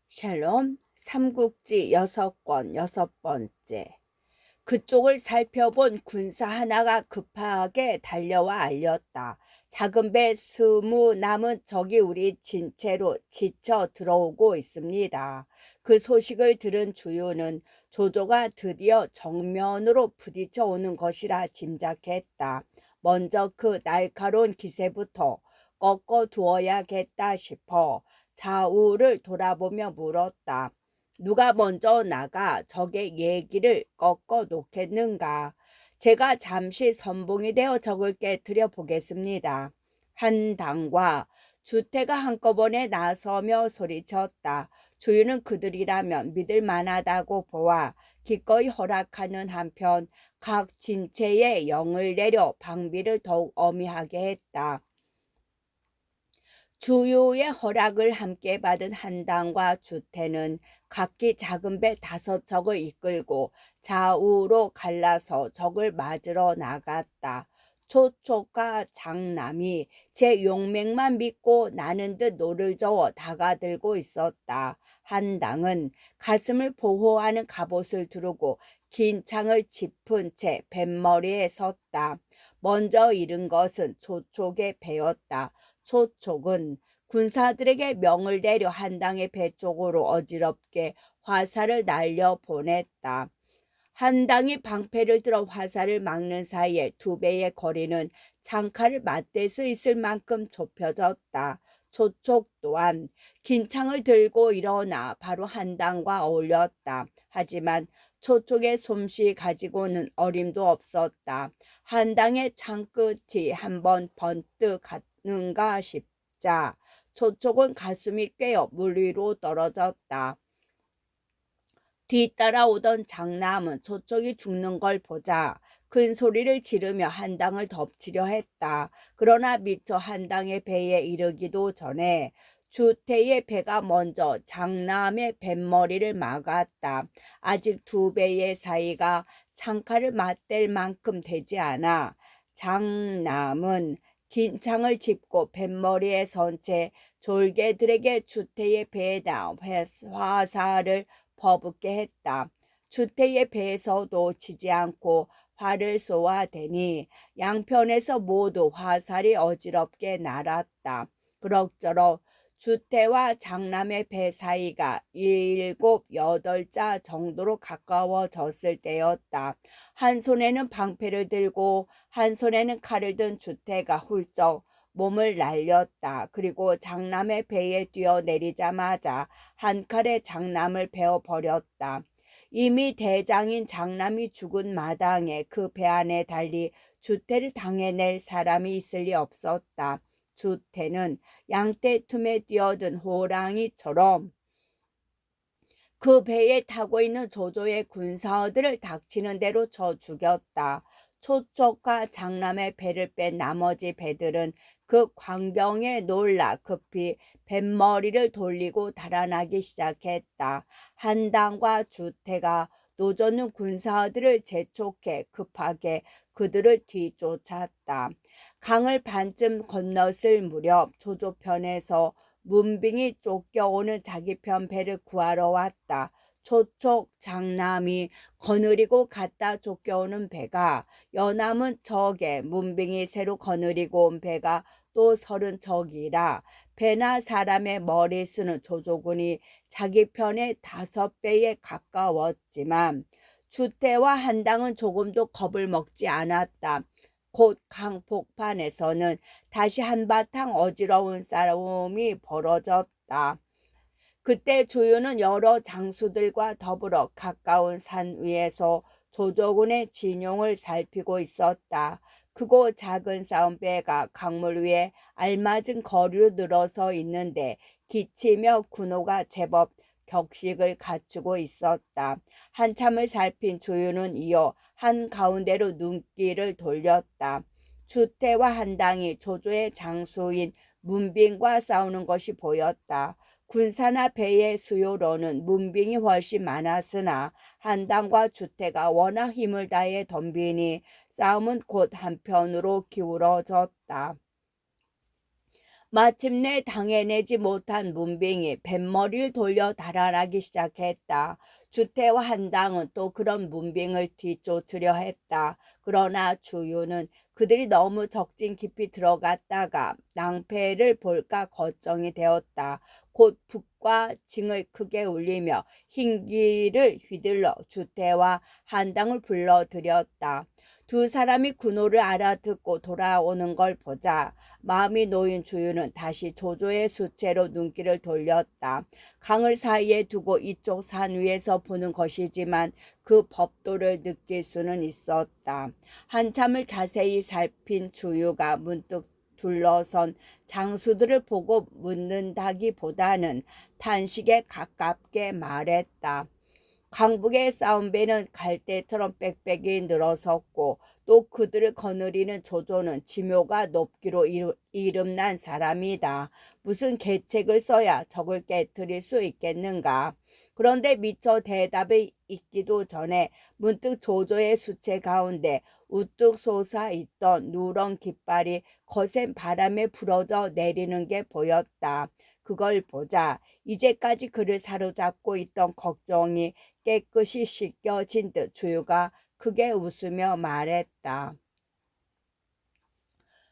샬롬 삼국지 6권 6번째. 그쪽을 살펴본 군사 하나가 급하게 달려와 알렸다. 작은 배 20 남은 적이 우리 진채로 지쳐 들어오고 있습니다. 그 소식을 들은 주유는 조조가 드디어 정면으로 부딪혀 오는 것이라 짐작했다. 먼저 그 날카로운 기세부터 꺾어 두어야겠다 싶어 좌우를 돌아보며 물었다. 누가 먼저 나가 적의 얘기를 꺾어 놓겠는가? 제가 잠시 선봉이 되어 적을 깨뜨려 보겠습니다. 한당과 주태가 한꺼번에 나서며 소리쳤다. 주유는 그들이라면 믿을 만하다고 보아 기꺼이 허락하는 한편 각 진체에 영을 내려 방비를 더욱 엄히하게 했다. 주유의 허락을 함께 받은 한당과 주태는 각기 작은 배 5척을 이끌고 좌우로 갈라서 적을 맞으러 나갔다. 초초과 장남이 제 용맹만 믿고 나는 듯 노를 저어 다가들고 있었다. 한당은 가슴을 보호하는 갑옷을 두르고 긴 창을 짚은 채 뱃머리에 섰다. 먼저 잃은 것은 초촉의 배였다. 초촉은 군사들에게 명을 내려 한당의 배 쪽으로 어지럽게 화살을 날려 보냈다. 한당이 방패를 들어 화살을 막는 사이에 두 배의 거리는 창칼을 맞댈 수 있을 만큼 좁혀졌다. 초촉 또한 긴 창을 들고 일어나 바로 한당과 어울렸다. 하지만 초촉의 솜씨 가지고는 어림도 없었다. 한당의 창끝이 한번 번뜩 갔는가 싶자 초촉은 가슴이 꿰어 물 위로 떨어졌다. 뒤따라오던 장남은 초촉이 죽는 걸 보자 큰 소리를 지르며 한당을 덮치려 했다. 그러나 미처 한당의 배에 이르기도 전에 주태의 배가 먼저 장남의 뱃머리를 막았다. 아직 두 배의 사이가 창칼을 맞댈 만큼 되지 않아 장남은 긴 창을 짚고 뱃머리에 선 채 졸개들에게 주태의 배에다 화살을 버붙게 했다. 주태의 배에서도 지지 않고 활을 쏘아대니 양편에서 모두 화살이 어지럽게 날았다. 그럭저럭 주태와 장남의 배 사이가 7, 8자 정도로 가까워졌을 때였다. 한 손에는 방패를 들고 한 손에는 칼을 든 주태가 훌쩍 몸을 날렸다. 그리고 장남의 배에 뛰어내리자마자 한 칼에 장남을 베어버렸다. 이미 대장인 장남이 죽은 마당에 그 배 안에 달리 주태를 당해낼 사람이 있을 리 없었다. 주태는 양떼 틈에 뛰어든 호랑이처럼 그 배에 타고 있는 조조의 군사들을 닥치는 대로 쳐 죽였다. 초촉과 장남의 배를 뺀 나머지 배들은 그 광경에 놀라 급히 뱃머리를 돌리고 달아나기 시작했다. 한당과 주태가 노젓는 군사들을 재촉해 급하게 그들을 뒤쫓았다. 강을 반쯤 건넜을 무렵 조조편에서 문빙이 쫓겨오는 자기 편 배를 구하러 왔다. 초촉 장남이 거느리고 갔다 쫓겨오는 배가 여남은 적에 문빙이 새로 거느리고 온 배가 또 30척이라 배나 사람의 머리수는 조조군이 자기 편의 5배에 가까웠지만 주태와 한당은 조금도 겁을 먹지 않았다. 곧 강폭판에서는 다시 한바탕 어지러운 싸움이 벌어졌다. 그때 조유는 여러 장수들과 더불어 가까운 산 위에서 조조군의 진용을 살피고 있었다. 크고 작은 싸움배가 강물 위에 알맞은 거리로 늘어서 있는데 기치며 군호가 제법 격식을 갖추고 있었다. 한참을 살핀 조유는 이어 한가운데로 눈길을 돌렸다. 주태와 한당이 조조의 장수인 문빙과 싸우는 것이 보였다. 군사나 배의 수요로는 문빙이 훨씬 많았으나 한당과 주태가 워낙 힘을 다해 덤비니 싸움은 곧 한편으로 기울어졌다. 마침내 당해내지 못한 문빙이 뱃머리를 돌려 달아나기 시작했다. 주태와 한당은 또 그런 문빙을 뒤쫓으려 했다. 그러나 주유는 그들이 너무 적진 깊이 들어갔다가 낭패를 볼까 걱정이 되었다. 곧 북과 징을 크게 울리며 흰기를 휘둘러 주태와 한당을 불러들였다. 두 사람이 군호를 알아듣고 돌아오는 걸 보자 마음이 놓인 주유는 다시 조조의 수채로 눈길을 돌렸다. 강을 사이에 두고 이쪽 산 위에서 보는 것이지만 그 법도를 느낄 수는 있었다. 한참을 자세히 살핀 주유가 문득 둘러선 장수들을 보고 묻는다기보다는 탄식에 가깝게 말했다. 강북의 싸움배는 갈대처럼 빽빽이 늘어섰고 또 그들을 거느리는 조조는 지묘가 높기로 이름난 사람이다. 무슨 계책을 써야 적을 깨뜨릴 수 있겠는가. 그런데 미처 대답이 있기도 전에 문득 조조의 수체 가운데 우뚝 솟아 있던 누런 깃발이 거센 바람에 부러져 내리는 게 보였다. 그걸 보자 이제까지 그를 사로잡고 있던 걱정이 깨끗이 씻겨진 듯 주유가 크게 웃으며 말했다.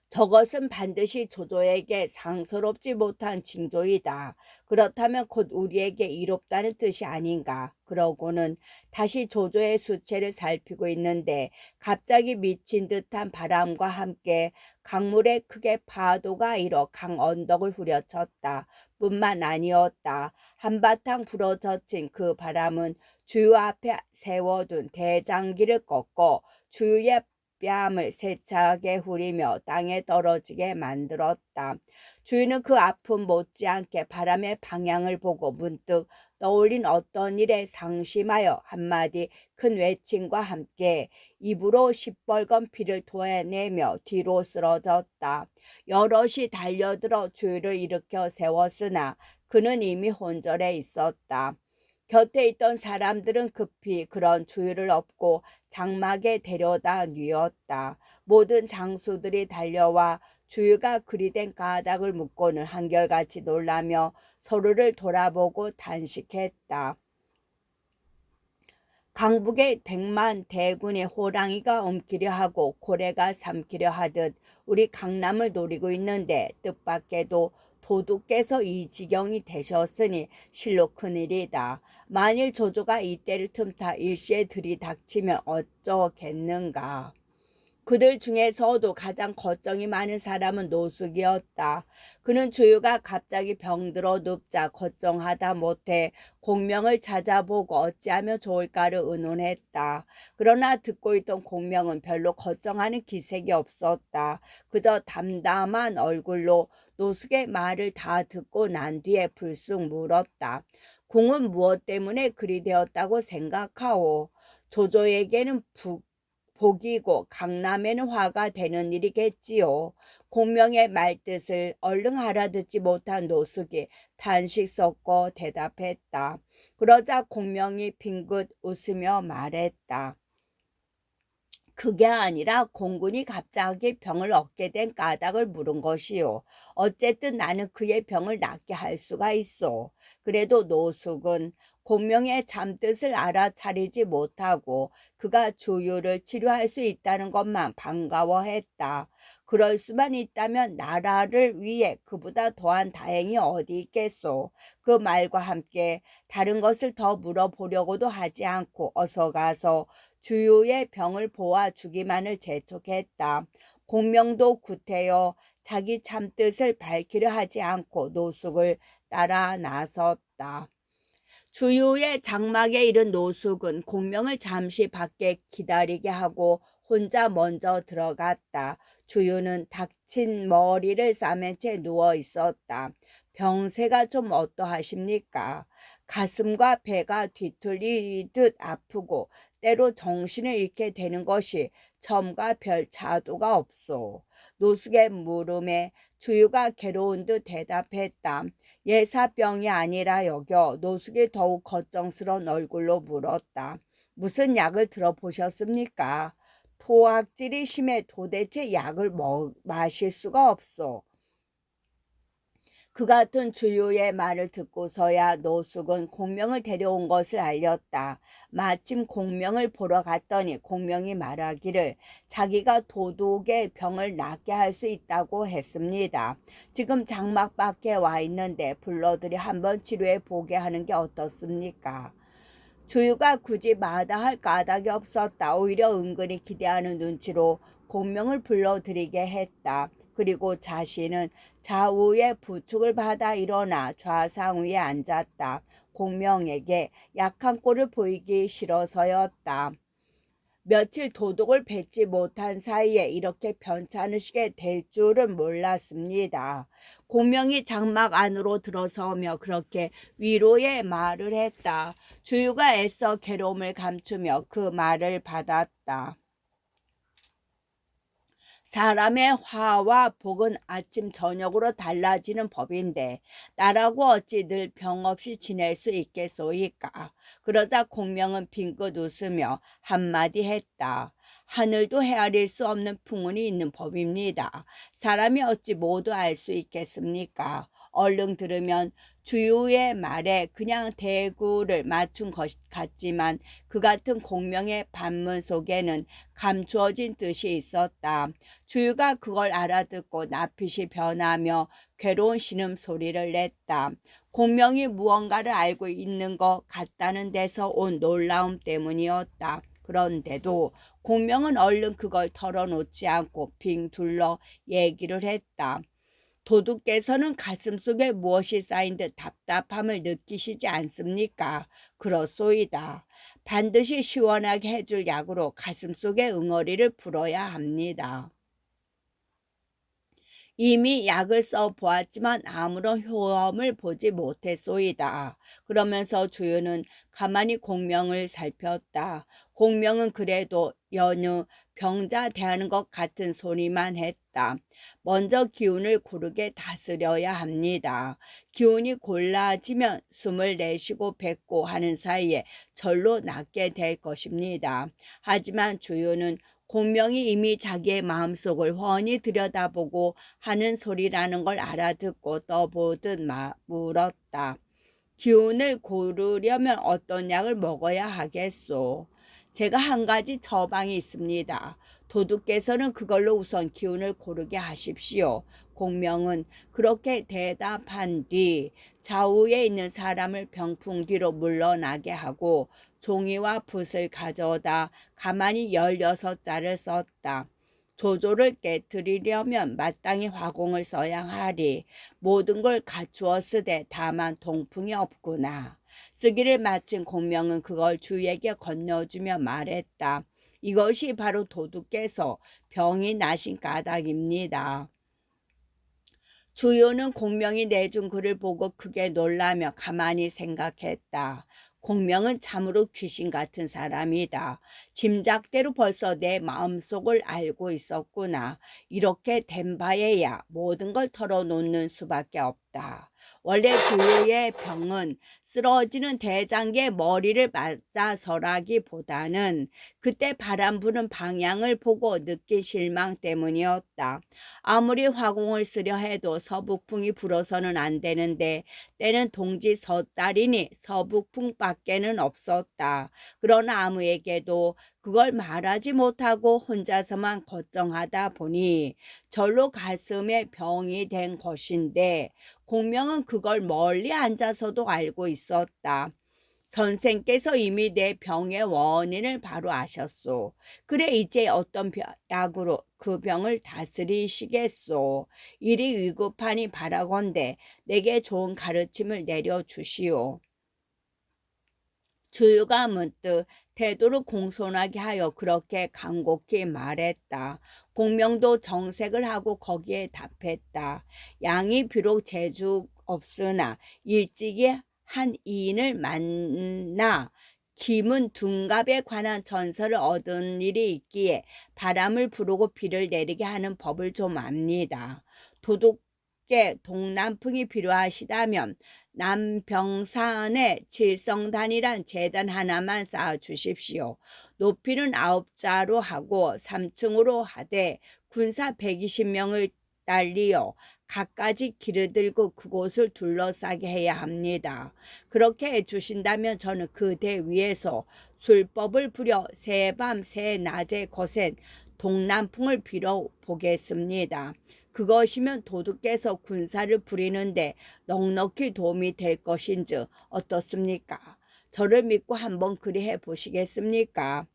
저것은 반드시 조조에게 상스럽지 못한 징조이다. 그렇다면 곧 우리에게 이롭다는 뜻이 아닌가. 그러고는 다시 조조의 수체를 살피고 있는데 갑자기 미친 듯한 바람과 함께 강물에 크게 파도가 일어 강 언덕을 후려쳤다. 뿐만 아니었다. 한바탕 불어젖힌 그 바람은 주유 앞에 세워둔 대장기를 꺾고 주유의 뺨을 세차게 후리며 땅에 떨어지게 만들었다. 주인은 그 아픔 못지않게 바람의 방향을 보고 문득 떠올린 어떤 일에 상심하여 한마디 큰 외침과 함께 입으로 시뻘건 피를 토해내며 뒤로 쓰러졌다. 여럿이 달려들어 주인을 일으켜 세웠으나 그는 이미 혼절해 있었다. 곁에 있던 사람들은 급히 그런 주유를 업고 장막에 데려다 뉘었다. 모든 장수들이 달려와 주유가 그리된 가닥을 묶고는 한결같이 놀라며 서로를 돌아보고 단식했다. 강북의 100만 대군의 호랑이가 옮기려 하고 고래가 삼키려 하듯 우리 강남을 노리고 있는데 뜻밖에도 도둑께서 이 지경이 되셨으니 실로 큰일이다. 만일 조조가 이때를 틈타 일시에 들이닥치면 어쩌겠는가. 그들 중에서도 가장 걱정이 많은 사람은 노숙이었다. 그는 주유가 갑자기 병들어 눕자 걱정하다 못해 공명을 찾아보고 어찌하면 좋을까를 의논했다. 그러나 듣고 있던 공명은 별로 걱정하는 기색이 없었다. 그저 담담한 얼굴로 노숙의 말을 다 듣고 난 뒤에 불쑥 물었다. 공은 무엇 때문에 그리 되었다고 생각하오? 조조에게는 복이고 강남에는 화가 되는 일이겠지요. 공명의 말뜻을 얼른 알아듣지 못한 노숙이 탄식 섞고 대답했다. 그러자 공명이 빙긋 웃으며 말했다. 그게 아니라 공군이 갑자기 병을 얻게 된 까닭을 물은 것이요. 어쨌든 나는 그의 병을 낫게 할 수가 있어. 그래도 노숙은 공명의 잠뜻을 알아차리지 못하고 그가 주유를 치료할 수 있다는 것만 반가워했다. 그럴 수만 있다면 나라를 위해 그보다 더한 다행이 어디 있겠소. 그 말과 함께 다른 것을 더 물어보려고도 하지 않고 어서 가서 주유의 병을 보아 주기만을 재촉했다. 공명도 구태여 자기 참뜻을 밝히려 하지 않고 노숙을 따라 나섰다. 주유의 장막에 이른 노숙은 공명을 잠시 밖에 기다리게 하고 혼자 먼저 들어갔다. 주유는 닥친 머리를 싸맨 채 누워 있었다. 병세가 좀 어떠하십니까? 가슴과 배가 뒤틀리듯 아프고 때로 정신을 잃게 되는 것이 처음과 별 차도가 없소. 노숙의 물음에 주유가 괴로운 듯 대답했다. 예사병이 아니라 여겨 노숙이 더욱 걱정스러운 얼굴로 물었다. 무슨 약을 들어보셨습니까? 토악질이 심해 도대체 약을 마실 수가 없어. 그 같은 주유의 말을 듣고서야 노숙은 공명을 데려온 것을 알렸다. 마침 공명을 보러 갔더니 공명이 말하기를 자기가 도둑의 병을 낫게 할 수 있다고 했습니다. 지금 장막밖에 와 있는데 불러들여 한번 치료해 보게 하는 게 어떻습니까? 주유가 굳이 마다할 까닭이 없었다. 오히려 은근히 기대하는 눈치로 공명을 불러들이게 했다. 그리고 자신은 좌우의 부축을 받아 일어나 좌상 위에 앉았다. 공명에게 약한 꼴을 보이기 싫어서였다. 며칠 도둑을 뱉지 못한 사이에 이렇게 편찮으시게 될 줄은 몰랐습니다. 공명이 장막 안으로 들어서며 그렇게 위로의 말을 했다. 주유가 애써 괴로움을 감추며 그 말을 받았다. 사람의 화와 복은 아침 저녁으로 달라지는 법인데 나라고 어찌 늘 병 없이 지낼 수 있겠소이까. 그러자 공명은 빙긋 웃으며 한마디 했다. 하늘도 헤아릴 수 없는 풍운이 있는 법입니다. 사람이 어찌 모두 알 수 있겠습니까? 얼른 들으면 주유의 말에 그냥 대구를 맞춘 것 같지만 그 같은 공명의 반문 속에는 감추어진 뜻이 있었다. 주유가 그걸 알아듣고 낯빛이 변하며 괴로운 신음소리를 냈다. 공명이 무언가를 알고 있는 것 같다는 데서 온 놀라움 때문이었다. 그런데도 공명은 얼른 그걸 털어놓지 않고 빙 둘러 얘기를 했다. 도둑께서는 가슴속에 무엇이 쌓인 듯 답답함을 느끼시지 않습니까? 그렇소이다. 반드시 시원하게 해줄 약으로 가슴속의 응어리를 풀어야 합니다. 이미 약을 써보았지만 아무런 효험을 보지 못했소이다. 그러면서 주유는 가만히 공명을 살폈다. 공명은 그래도 여느 병자 대하는 것 같은 소리만 했다. 먼저 기운을 고르게 다스려야 합니다. 기운이 골라지면 숨을 내쉬고 뱉고 하는 사이에 절로 낫게 될 것입니다. 하지만 주유는 공명이 이미 자기의 마음속을 훤히 들여다보고 하는 소리라는 걸 알아듣고 떠보듯 물었다. 기운을 고르려면 어떤 약을 먹어야 하겠소? 제가 한 가지 처방이 있습니다. 도둑께서는 그걸로 우선 기운을 고르게 하십시오. 공명은 그렇게 대답한 뒤 좌우에 있는 사람을 병풍 뒤로 물러나게 하고 종이와 붓을 가져다 가만히 16자를 썼다. 조조를 깨뜨리려면 마땅히 화공을 써야 하리. 모든 걸 갖추어 쓰되 다만 동풍이 없구나. 쓰기를 마친 공명은 그걸 주에게 건네주며 말했다. 이것이 바로 도둑께서 병이 나신 까닭입니다. 주요는 공명이 내준 글을 보고 크게 놀라며 가만히 생각했다. 공명은 참으로 귀신 같은 사람이다. 짐작대로 벌써 내 마음속을 알고 있었구나. 이렇게 된 바에야 모든 걸 털어놓는 수밖에 없다. 원래 주요의 병은 쓰러지는 대장의 머리를 맞아서라기보다는 그때 바람 부는 방향을 보고 느낀 실망 때문이었다. 아무리 화공을 쓰려 해도 서북풍이 불어서는 안 되는데 때는 동지 섣달이니 서북풍밖에는 없었다. 그러나 아무에게도 그걸 말하지 못하고 혼자서만 걱정하다 보니 절로 가슴에 병이 된 것인데 공명은 그걸 멀리 앉아서도 알고 있었다. 선생께서 이미 내 병의 원인을 바로 아셨소. 그래 이제 어떤 약으로 그 병을 다스리시겠소. 일이 위급하니 바라건대 내게 좋은 가르침을 내려주시오. 주유가 문득 태도를 공손하게 하여 그렇게 간곡히 말했다. 공명도 정색을 하고 거기에 답했다. 양이 비록 재주 없으나 일찍이 한 이인을 만나 김은 둔갑에 관한 전설을 얻은 일이 있기에 바람을 부르고 비를 내리게 하는 법을 좀 압니다. 도둑께 동남풍이 필요하시다면 남병산에 칠성단이란 재단 하나만 쌓아 주십시오. 높이는 9자로 하고 3층으로 하되 군사 120명을 달리어 갖가지 길을 들고 그곳을 둘러싸게 해야 합니다. 그렇게 해주신다면 저는 그 대 위에서 술법을 부려 새밤 새낮에 거센 동남풍을 빌어보겠습니다. 그것이면 도둑께서 군사를 부리는데 넉넉히 도움이 될 것인즉 어떻습니까? 저를 믿고 한번 그리 해보시겠습니까?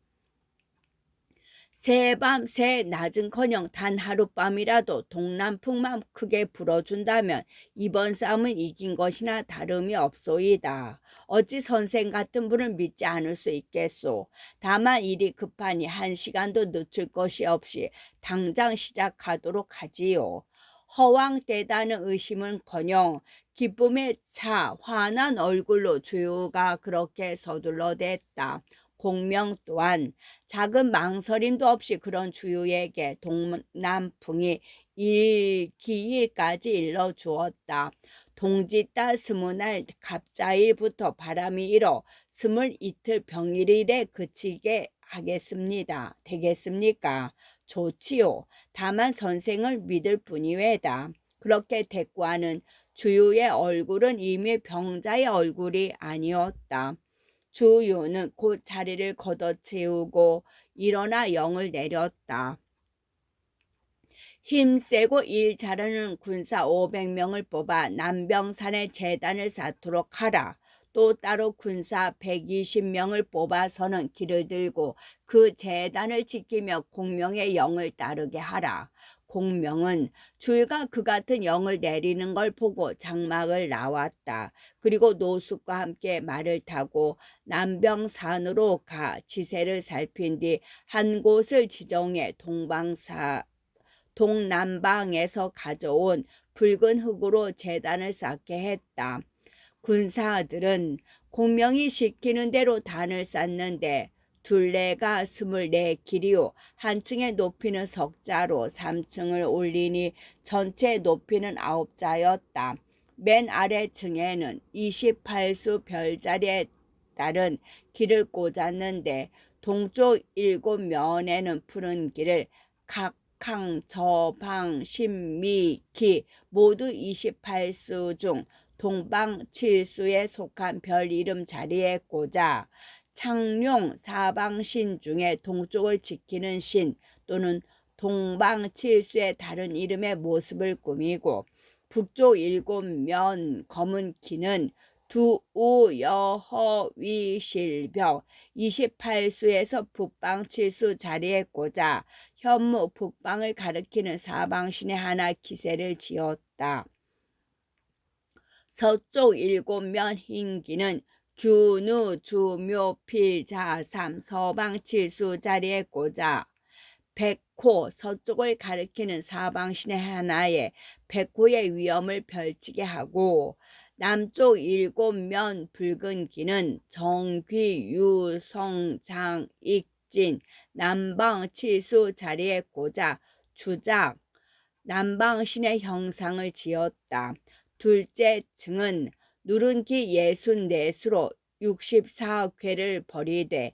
새밤 새낮은커녕 단 하룻밤이라도 동남풍만 크게 불어준다면 이번 싸움은 이긴 것이나 다름이 없소이다. 어찌 선생 같은 분을 믿지 않을 수 있겠소. 다만 일이 급하니 1시간도 늦출 것이 없이 당장 시작하도록 하지요. 허황되다는 의심은커녕 기쁨에 차 환한 얼굴로 주유가 그렇게 서둘러댔다. 공명 또한 작은 망설임도 없이 그런 주유에게 동남풍이 기일까지 일러주었다. 동짓달 20날 갑자일부터 바람이 일어 22틀 병일일에 그치게 하겠습니다. 되겠습니까? 좋지요. 다만 선생을 믿을 뿐이외다. 그렇게 대꾸하는 주유의 얼굴은 이미 병자의 얼굴이 아니었다. 주유는 곧 자리를 걷어채우고 일어나 영을 내렸다. 힘세고 일 잘하는 군사 500명을 뽑아 남병산에 재단을 쌓도록 하라. 또 따로 군사 120명을 뽑아서는 길을 들고 그 재단을 지키며 공명의 영을 따르게 하라. 공명은 주유가 그 같은 영을 내리는 걸 보고 장막을 나왔다. 그리고 노숙과 함께 말을 타고 남병산으로 가 지세를 살핀 뒤 한 곳을 지정해 동남방에서 가져온 붉은 흙으로 제단을 쌓게 했다. 군사들은 공명이 시키는 대로 단을 쌓는데 둘레가 24길이요 한 층의 높이는 석자로 3층을 올리니 전체 높이는 9자였다. 맨 아래 층에는 28수 별자리에 따른 길을 꽂았는데 동쪽 7면에는 푸른 길을 각항, 저방, 신미, 기 모두 28수 중 동방 7수에 속한 별 이름 자리에 꽂아 창룡 사방신 중에 동쪽을 지키는 신 또는 동방 7수의 다른 이름의 모습을 꾸미고 북쪽 7면 검은 기는 두우 여허 위실벽 28수에서 북방 7수 자리에 꽂아 현무 북방을 가리키는 사방신의 하나 기세를 지었다. 서쪽 7면 흰기는 규누 주묘 필자삼 서방 7수 자리에 꽂아 백호 서쪽을 가리키는 사방신의 하나에 백호의 위엄을 펼치게 하고 남쪽 7면 붉은 기는 정귀 유성장 익진 남방 7수 자리에 꽂아 주작 남방신의 형상을 지었다. 둘째 층은 누른기 64수로 64궤를 버리되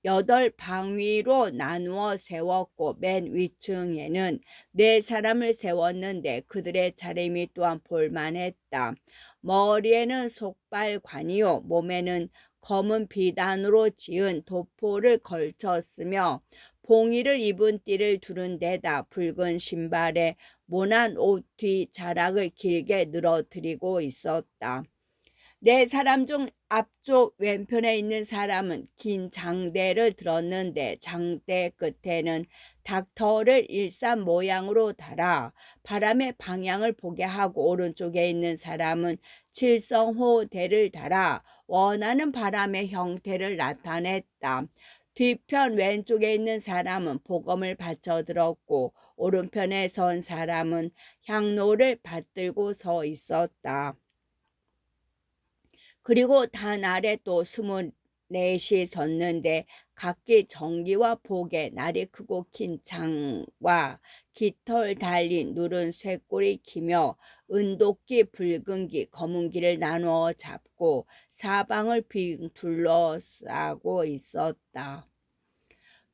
8방위로 나누어 세웠고 맨 위층에는 4사람을 세웠는데 그들의 차림이 또한 볼만했다. 머리에는 속발관이요 몸에는 검은 비단으로 지은 도포를 걸쳤으며 봉이를 입은 띠를 두른 데다 붉은 신발에 모난 옷 뒤 자락을 길게 늘어뜨리고 있었다. 4사람 중 앞쪽 왼편에 있는 사람은 긴 장대를 들었는데 장대 끝에는 닥터를 일산 모양으로 달아 바람의 방향을 보게 하고 오른쪽에 있는 사람은 칠성호대를 달아 원하는 바람의 형태를 나타냈다. 뒤편 왼쪽에 있는 사람은 복음을 받쳐 들었고 오른편에 선 사람은 향로를 받들고 서 있었다. 그리고 단 아래 또 24이 섰는데 각기 정기와 복에 날이 크고 긴 창과 깃털 달린 누른 쇠꼬리 기며 은도끼 붉은 기 검은 기를 나누어 잡고 사방을 빙 둘러싸고 있었다.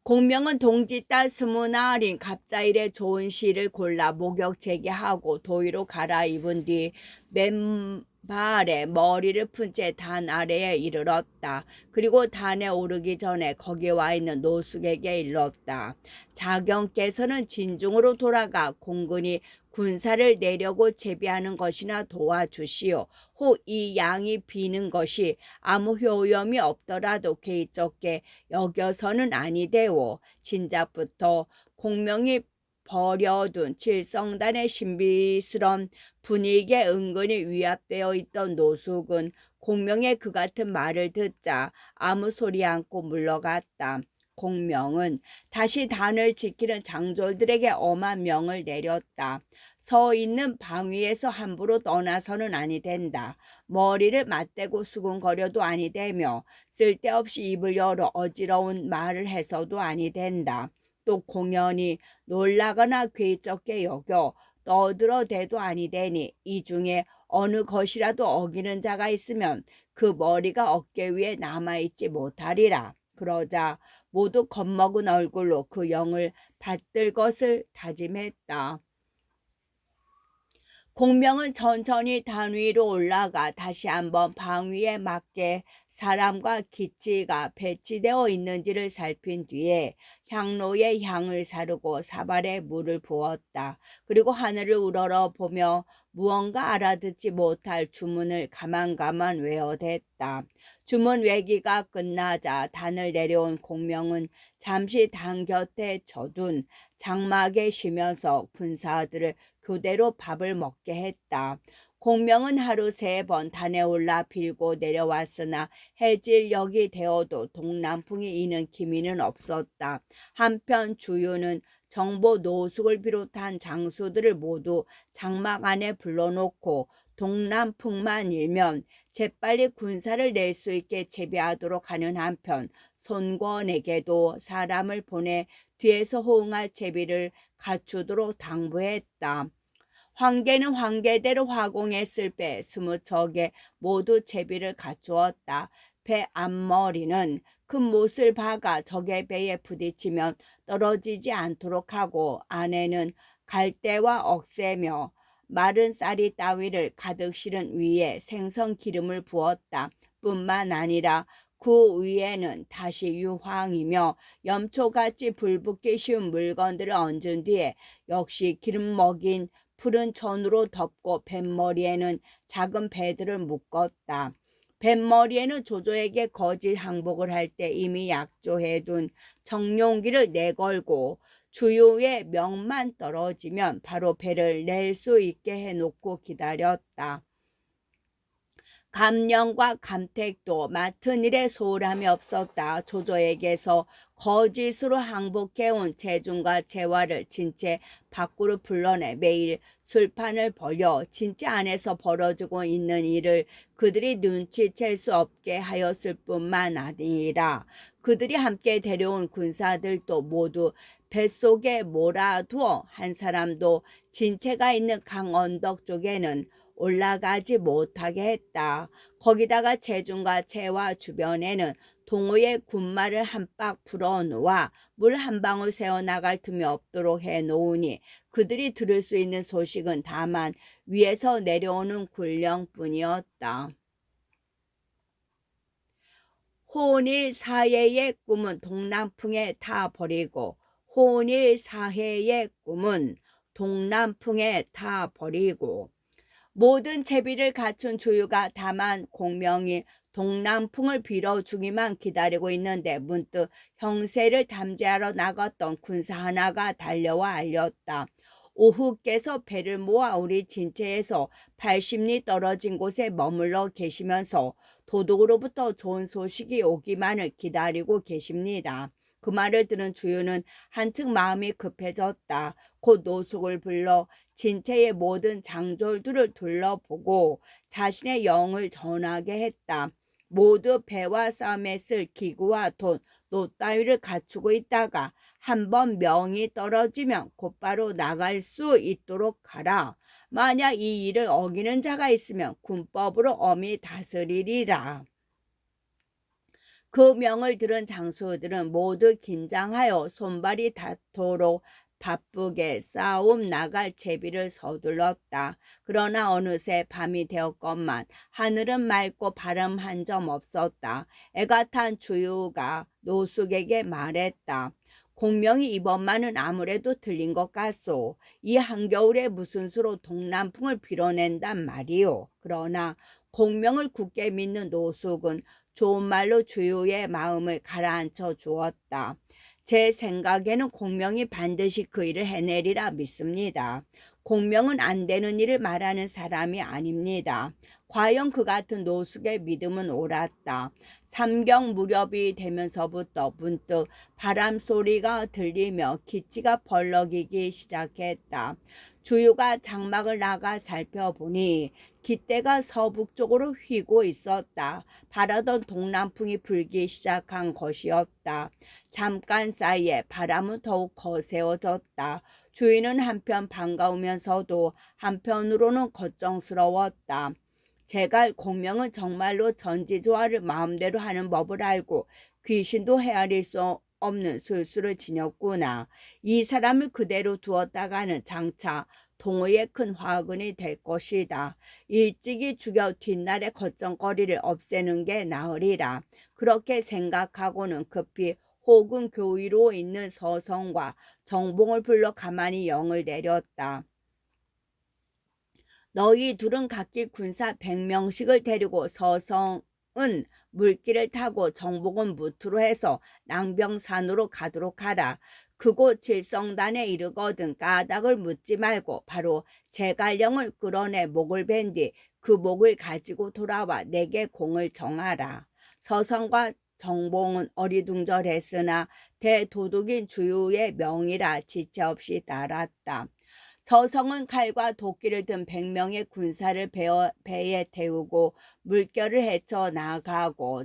공명은 동지딸 스무나린 갑자일에 좋은 시를 골라 목욕 재개하고 도의로 갈아입은 뒤 맨발에 머리를 푼 채 단 아래에 이르렀다. 그리고 단에 오르기 전에 거기 와 있는 노숙에게 일렀다. 자경께서는 진중으로 돌아가 공군이 군사를 내려고 제비하는 것이나 도와주시오. 혹 이 양이 비는 것이 아무 효염이 없더라도 개의쩍게 여겨서는 아니되오. 진작부터 공명이 버려둔 칠성단의 신비스런 분위기에 은근히 위압되어 있던 노숙은 공명의 그 같은 말을 듣자 아무 소리 않고 물러갔다. 공명은 다시 단을 지키는 장졸들에게 엄한 명을 내렸다. 서 있는 방 위에서 함부로 떠나서는 아니 된다. 머리를 맞대고 수군거려도 아니 되며 쓸데없이 입을 열어 어지러운 말을 해서도 아니 된다. 또 공연히 놀라거나 괴쩍게 여겨 떠들어대도 아니 되니 이 중에 어느 것이라도 어기는 자가 있으면 그 머리가 어깨 위에 남아있지 못하리라. 그러자 모두 겁먹은 얼굴로 그 영을 받들 것을 다짐했다. 공명은 천천히 단 위로 올라가 다시 한번 방 위에 맞게 사람과 기치가 배치되어 있는지를 살핀 뒤에 향로에 향을 사르고 사발에 물을 부었다. 그리고 하늘을 우러러 보며 무언가 알아듣지 못할 주문을 가만가만 외어댔다. 주문 외기가 끝나자 단을 내려온 공명은 잠시 단 곁에 젖은 장막에 쉬면서 군사들을 교대로 밥을 먹게 했다. 공명은 하루 3번 단에 올라 빌고 내려왔으나 해질녘이 되어도 동남풍이 이는 기미는 없었다. 한편 주유는 정보 노숙을 비롯한 장수들을 모두 장막 안에 불러놓고 동남풍만 일면 재빨리 군사를 낼 수 있게 채비하도록 하는 한편 손권에게도 사람을 보내 뒤에서 호응할 채비를 갖추도록 당부했다. 황계는 황계대로 화공했을 배 20척에 모두 채비를 갖추었다. 배 앞머리는 큰 못을 박아 적의 배에 부딪히면 떨어지지 않도록 하고 안에는 갈대와 억새며 마른 쌀이 따위를 가득 실은 위에 생선 기름을 부었다. 뿐만 아니라 그 위에는 다시 유황이며 염초같이 불붙기 쉬운 물건들을 얹은 뒤에 역시 기름 먹인 푸른 천으로 덮고 뱃머리에는 작은 배들을 묶었다. 뱃머리에는 조조에게 거짓 항복을 할 때 이미 약조해둔 청룡기를 내걸고 주유의 명만 떨어지면 바로 배를 낼 수 있게 해놓고 기다렸다. 감령과 감택도 맡은 일에 소홀함이 없었다. 조조에게서 거짓으로 항복해온 재중과 재화를 진체 밖으로 불러내 매일 술판을 벌여 진짜 안에서 벌어지고 있는 일을 그들이 눈치챌 수 없게 하였을 뿐만 아니라 그들이 함께 데려온 군사들도 모두 뱃속에 몰아두어 한 사람도 진체가 있는 강 언덕 쪽에는 올라가지 못하게 했다. 거기다가 체중과 체와 주변에는 동호의 군마를 한 박 풀어놓아 물 한 방울 새어나갈 틈이 없도록 해놓으니 그들이 들을 수 있는 소식은 다만 위에서 내려오는 굴령뿐이었다. 혼일 사해의 꿈은 동남풍에 타버리고 혼일 사해의 꿈은 동남풍에 타버리고 모든 채비를 갖춘 주유가 다만 공명이 동남풍을 빌어주기만 기다리고 있는데 문득 형세를 담지하러 나갔던 군사 하나가 달려와 알렸다. 오후께서 배를 모아 우리 진체에서 80리 떨어진 곳에 머물러 계시면서 도독으로부터 좋은 소식이 오기만을 기다리고 계십니다. 그 말을 들은 주유는 한층 마음이 급해졌다. 곧 노숙을 불러 진체의 모든 장졸들을 둘러보고 자신의 영을 전하게 했다. 모두 배와 싸움에 쓸 기구와 돈, 노 따위를 갖추고 있다가 한번 명이 떨어지면 곧바로 나갈 수 있도록 하라. 만약 이 일을 어기는 자가 있으면 군법으로 엄히 다스리리라. 그 명을 들은 장수들은 모두 긴장하여 손발이 닿도록 바쁘게 싸움 나갈 채비를 서둘렀다. 그러나 어느새 밤이 되었건만 하늘은 맑고 바람 한 점 없었다. 애가 탄 주유가 노숙에게 말했다. 공명이 이번만은 아무래도 틀린 것 같소. 이 한겨울에 무슨 수로 동남풍을 빌어낸단 말이오. 그러나 공명을 굳게 믿는 노숙은 좋은 말로 주유의 마음을 가라앉혀 주었다. 제 생각에는 공명이 반드시 그 일을 해내리라 믿습니다. 공명은 안 되는 일을 말하는 사람이 아닙니다. 과연 그 같은 노숙의 믿음은 옳았다. 삼경 무렵이 되면서부터 문득 바람 소리가 들리며 기치가 벌렁이기 시작했다. 주유가 장막을 나가 살펴보니 깃대가 서북쪽으로 휘고 있었다. 바라던 동남풍이 불기 시작한 것이었다. 잠깐 사이에 바람은 더욱 거세어졌다. 주인은 한편 반가우면서도 한편으로는 걱정스러웠다. 제갈 공명은 정말로 전지조화를 마음대로 하는 법을 알고 귀신도 헤아릴 수 없는 술수를 지녔구나. 이 사람을 그대로 두었다가는 장차 동호의 큰 화근이 될 것이다. 일찍이 죽여 뒷날의 걱정거리를 없애는 게 나으리라. 그렇게 생각하고는 급히 혹은 교위로 있는 서성과 정봉을 불러 가만히 영을 내렸다. 너희 둘은 각기 군사 100명씩을 데리고 서성은 물길을 타고 정복은 무트로 해서 낭병산으로 가도록 하라. 그곳 질성단에 이르거든 까닭을 묻지 말고 바로 제갈령을 끌어내 목을 벤 뒤 그 목을 가지고 돌아와 내게 공을 정하라. 서성과 정봉은 어리둥절했으나 대도둑인 주유의 명이라 지체 없이 따랐다. 서성은 칼과 도끼를 든 100명의 군사를 배에 태우고 물결을 헤쳐 나가고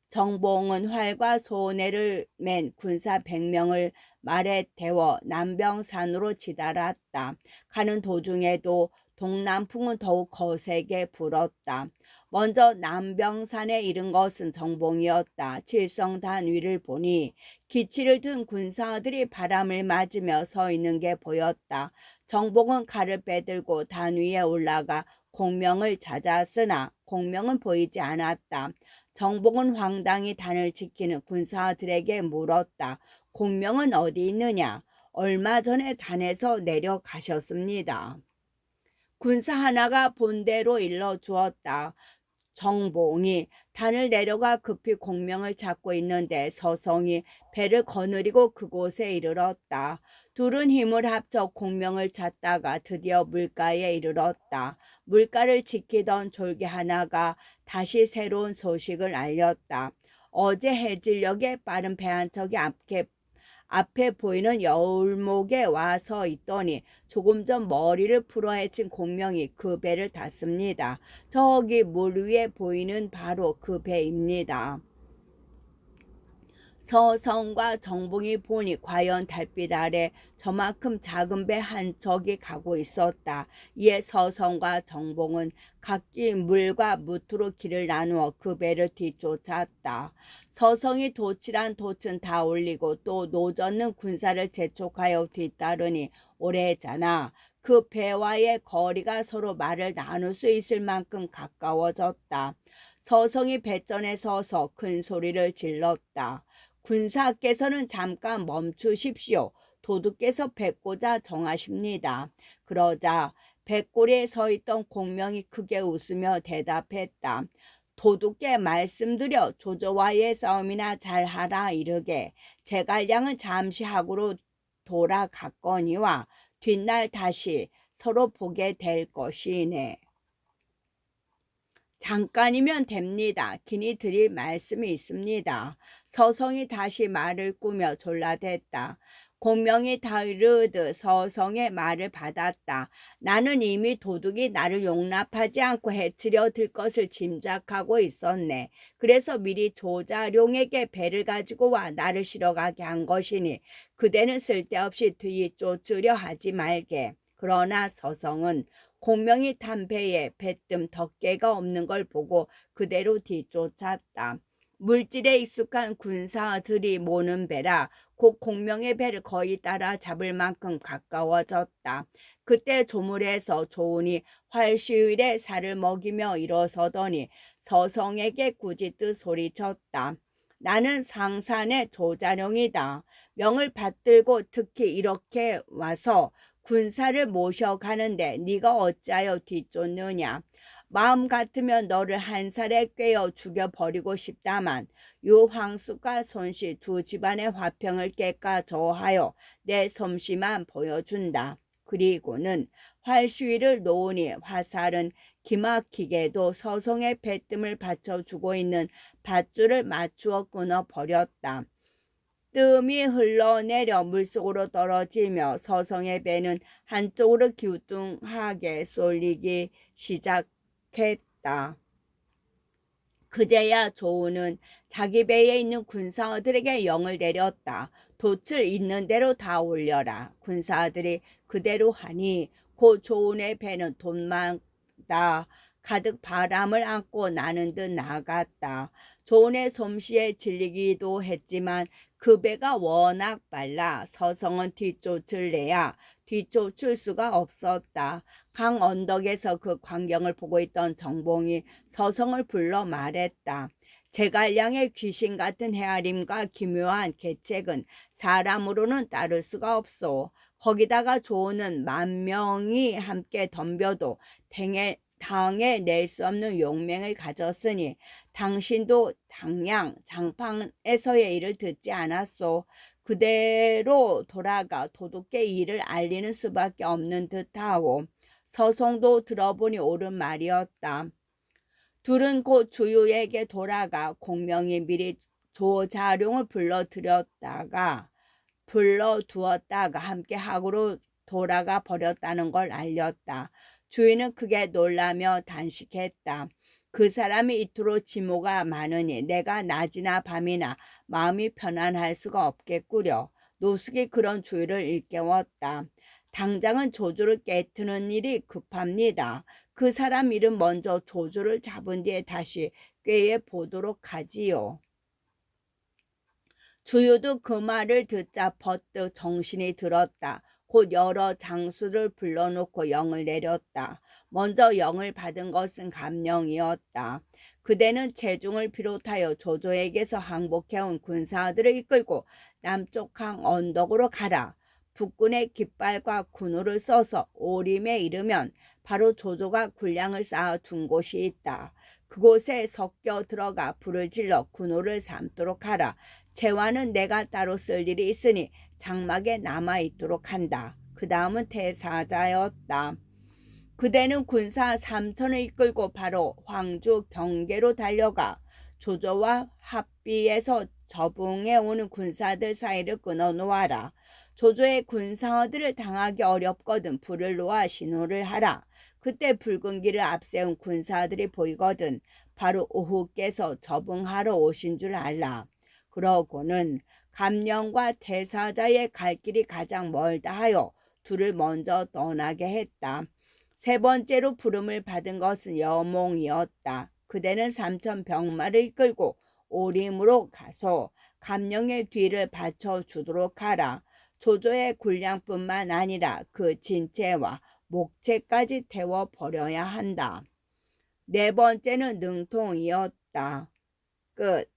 정봉은 활과 소내를 맨 군사 100명을 말에 태워 남병산으로 치달았다. 가는 도중에도 동남풍은 더욱 거세게 불었다. 먼저 남병산에 이른 것은 정봉이었다. 칠성단 위를 보니 기치를 든 군사들이 바람을 맞으며 서 있는 게 보였다. 정봉은 칼을 빼들고 단 위에 올라가 공명을 찾았으나 공명은 보이지 않았다. 정봉은 황당히 단을 지키는 군사들에게 물었다. 공명은 어디 있느냐? 얼마 전에 단에서 내려가셨습니다. 군사 하나가 본대로 일러 주었다. 정봉이 단을 내려가 급히 공명을 찾고 있는데 서성이 배를 거느리고 그곳에 이르렀다. 둘은 힘을 합쳐 공명을 찾다가 드디어 물가에 이르렀다. 물가를 지키던 졸개 하나가 다시 새로운 소식을 알렸다. 어제 해질녘에 빠른 배 한 척이 앞에 보이는 여울목에 와서 있더니 조금 전 머리를 풀어헤친 공명이 그 배를 탔습니다. 저기 물 위에 보이는 바로 그 배입니다. 서성과 정봉이 보니 과연 달빛 아래 저만큼 작은 배 한 척이 가고 있었다. 이에 서성과 정봉은 각기 물과 무트로 길을 나누어 그 배를 뒤쫓았다. 서성이 도칠한 돛은 다 올리고 또 노젓는 군사를 재촉하여 뒤따르니 오래잖아 그 배와의 거리가 서로 말을 나눌 수 있을 만큼 가까워졌다. 서성이 배전에 서서 큰 소리를 질렀다. 군사께서는 잠깐 멈추십시오. 도둑께서 뱉고자 정하십니다. 그러자 뱃꼬리에 서 있던 공명이 크게 웃으며 대답했다. 도둑께 말씀드려 조조와의 싸움이나 잘하라 이르게 제갈량은 잠시 하고로 돌아갔거니와 뒷날 다시 서로 보게 될 것이네. 잠깐이면 됩니다. 긴히 드릴 말씀이 있습니다. 서성이 다시 말을 꾸며 졸라댔다. 공명이 다르듯 서성의 말을 받았다. 나는 이미 도둑이 나를 용납하지 않고 해치려 들 것을 짐작하고 있었네. 그래서 미리 조자룡에게 배를 가지고 와 나를 실어가게 한 것이니 그대는 쓸데없이 뒤쫓으려 하지 말게. 그러나 서성은 공명이 탄 배에 배뜸 덮개가 없는 걸 보고 그대로 뒤쫓았다. 물질에 익숙한 군사들이 모는 배라 곧 공명의 배를 거의 따라 잡을 만큼 가까워졌다. 그때 조물에서 조은이 활시위에 살을 먹이며 일어서더니 서성에게 꾸짖듯 소리쳤다. 나는 상산의 조자룡이다. 명을 받들고 특히 이렇게 와서 군사를 모셔가는데 네가 어찌하여 뒤쫓느냐. 마음 같으면 너를 한 살에 꿰어 죽여버리고 싶다만 유황숙과 손씨 두 집안의 화평을 깎아저하여 내 솜씨만 보여준다. 그리고는 활시위를 놓으니 화살은 기막히게도 서성의 배뜸을 받쳐주고 있는 밧줄을 맞추어 끊어버렸다. 뜸이 흘러내려 물속으로 떨어지며 서성의 배는 한쪽으로 기우뚱하게 쏠리기 시작했다. 그제야 조우는 자기 배에 있는 군사들에게 영을 내렸다. 돛을 있는 대로 다 올려라. 군사들이 그대로 하니 곧 조운의 배는 돛마다 가득 바람을 안고 나는 듯 나갔다. 조운의 솜씨에 질리기도 했지만 그 배가 워낙 빨라 서성은 뒤쫓을 내야 뒤쫓을 수가 없었다. 강 언덕에서 그 광경을 보고 있던 정봉이 서성을 불러 말했다. 제갈량의 귀신 같은 헤아림과 기묘한 계책은 사람으로는 따를 수가 없소. 거기다가 조은은 10,000명이 함께 덤벼도 당해 낼 수 없는 용맹을 가졌으니 당신도 당양 장판에서의 일을 듣지 않았소. 그대로 돌아가 도둑의 일을 알리는 수밖에 없는 듯하오. 서성도 들어보니 옳은 말이었다. 둘은 곧 주유에게 돌아가 공명이 미리 조자룡을 불러두었다가 함께 학으로 돌아가 버렸다는 걸 알렸다. 주인은 크게 놀라며 단식했다. 그 사람이 이토록 지모가 많으니 내가 낮이나 밤이나 마음이 편안할 수가 없겠구려. 노숙이 그런 주의를 일깨웠다. 당장은 조조를 깨트는 일이 급합니다. 그 사람 일은 먼저 조조를 잡은 뒤에 다시 꾀해 보도록 하지요. 주유도 그 말을 듣자 버뜩 정신이 들었다. 곧 여러 장수를 불러놓고 영을 내렸다. 먼저 영을 받은 것은 감령이었다. 그대는 제중을 비롯하여 조조에게서 항복해온 군사들을 이끌고 남쪽 강 언덕으로 가라. 북군의 깃발과 군호를 써서 오림에 이르면 바로 조조가 군량을 쌓아둔 곳이 있다. 그곳에 섞여 들어가 불을 질러 군호를 삼도록 하라. 재화는 내가 따로 쓸 일이 있으니 장막에 남아있도록 한다. 그 다음은 태사자였다. 그대는 군사 3,000을 이끌고 바로 황주 경계로 달려가 조조와 합비에서 접응해 오는 군사들 사이를 끊어놓아라. 조조의 군사들을 당하기 어렵거든 불을 놓아 신호를 하라. 그때 붉은 길을 앞세운 군사들이 보이거든 바로 오후께서 접응하러 오신 줄 알라. 그러고는 감령과 태사자의 갈 길이 가장 멀다 하여 둘을 먼저 떠나게 했다. 세 번째로 부름을 받은 것은 여몽이었다. 그대는 3,000병마를 이끌고 오림으로 가서 감령의 뒤를 받쳐주도록 하라. 조조의 군량뿐만 아니라 그 진체와 목체까지 태워버려야 한다. 네 번째는 능통이었다. 끝.